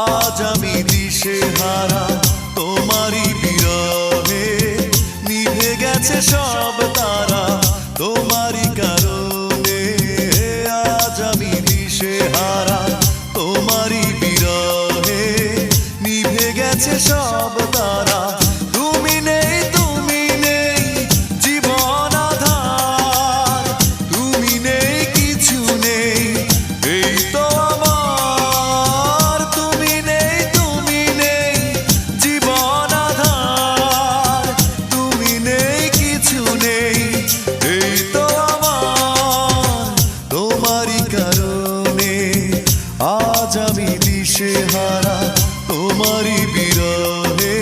আজ আমি দিশেহারা তোমারই বিরহে, নিভে গেছে সব তারা তোমারই কারণে। আজ আমি দিশেহারা তোমারই বিরহে, নিভে গেছে সব তারা। তুমি নেই, তুমি নেই জীবন আধার, তুমি নেই, কিছু নেই এই তো আমার। তুমি নেই, তুমি নেই জীবন আধার, তুমি নেই, কিছু নেই এই তো আমার। তোমারই কারণে আজ আমি দিশেহারা তোমারই বিরহে,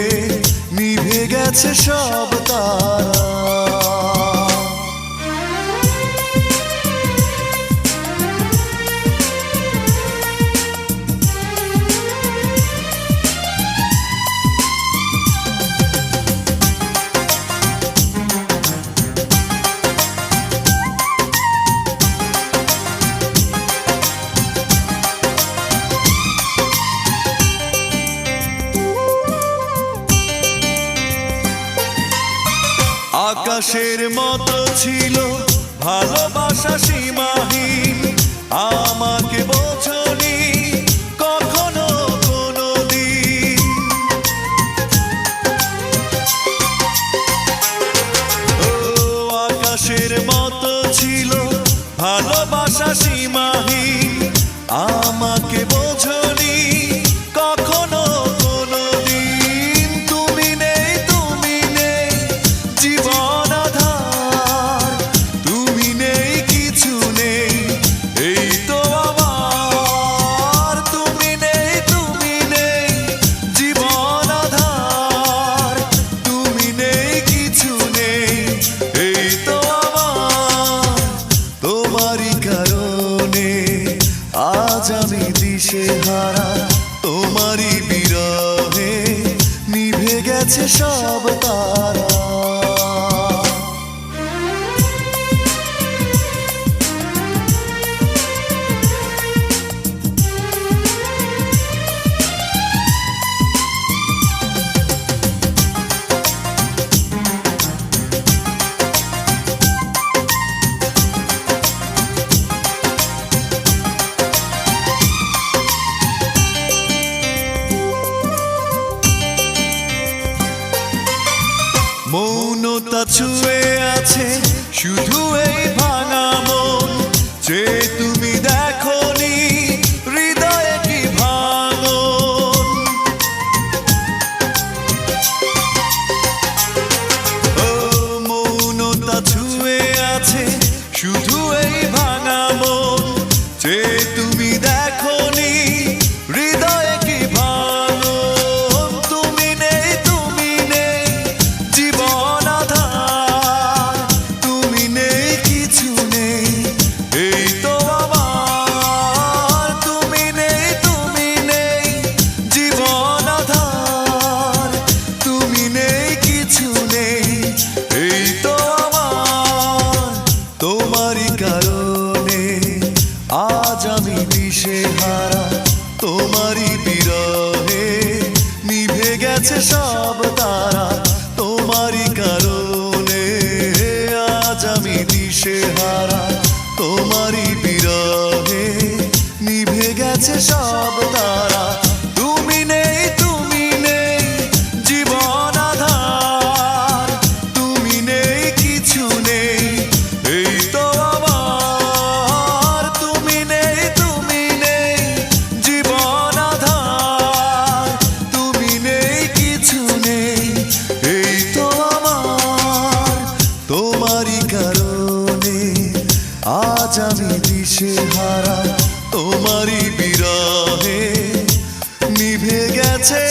নিভে গেছে সব তারা। আকাশের মতো ছিল ভালোবাসা সীমাহীন, আমাকে বোঝনি কখনো কোনোদিন। ও আকাশের মতো ছিল ভালোবাসা সীমাহীন, আমাকে বোঝনি কখনো কোনোদিন। তুমি নেই, তুমি নেই জীবন আধার, তুমি নেই, কিছু নেই এই তো আমার। তুমি নেই, তুমি নেই জীবন আধার, তুমি নেই, কিছু নেই এই তো আমার। তোমারই কারণে আজ আমি দিশেহারা তোমারই বিরহে, নিভে গেছে সব তারা। মৌনতা ছুঁয়ে আছে শুধু এই ভাঙা মন, যে তুমি দেখোনি হৃদয়ে কি ভাঙন। ও মৌনতা ছুঁয়ে আছে শুধু এই ভাঙা মন, যে তুমি দেখোনি হৃদয়ে কি ভাঙন। তুমি নেই, তুমি নেই জীবন আধার, তুমি নেই, কিছু নেই এই তো আমার। তুমি নেই, তুমি নেই জীবন আধার, তুমি নেই, কিছু নেই এই তো আমার। তোমারই কারণে আজ আমি দিশেহারা তোমারই বিরহে, নিভে গেছে সব তারা তোমারই কারণে। আজ আমি দিশেহারা তোমারই বিরহে, নিভে গেছে সব তারা। তুমি নেই, তুমি নেই জীবন আধার, তুমি নেই, কিছু নেই এই তো আমার। তুমি নেই, তুমি নেই জীবন আধার, তুমি নেই, কিছু নেই এই তো আমার। তোমারই কারণে আজ আমি দিশেহারা তোমারই বিরহে, নিভে গেছে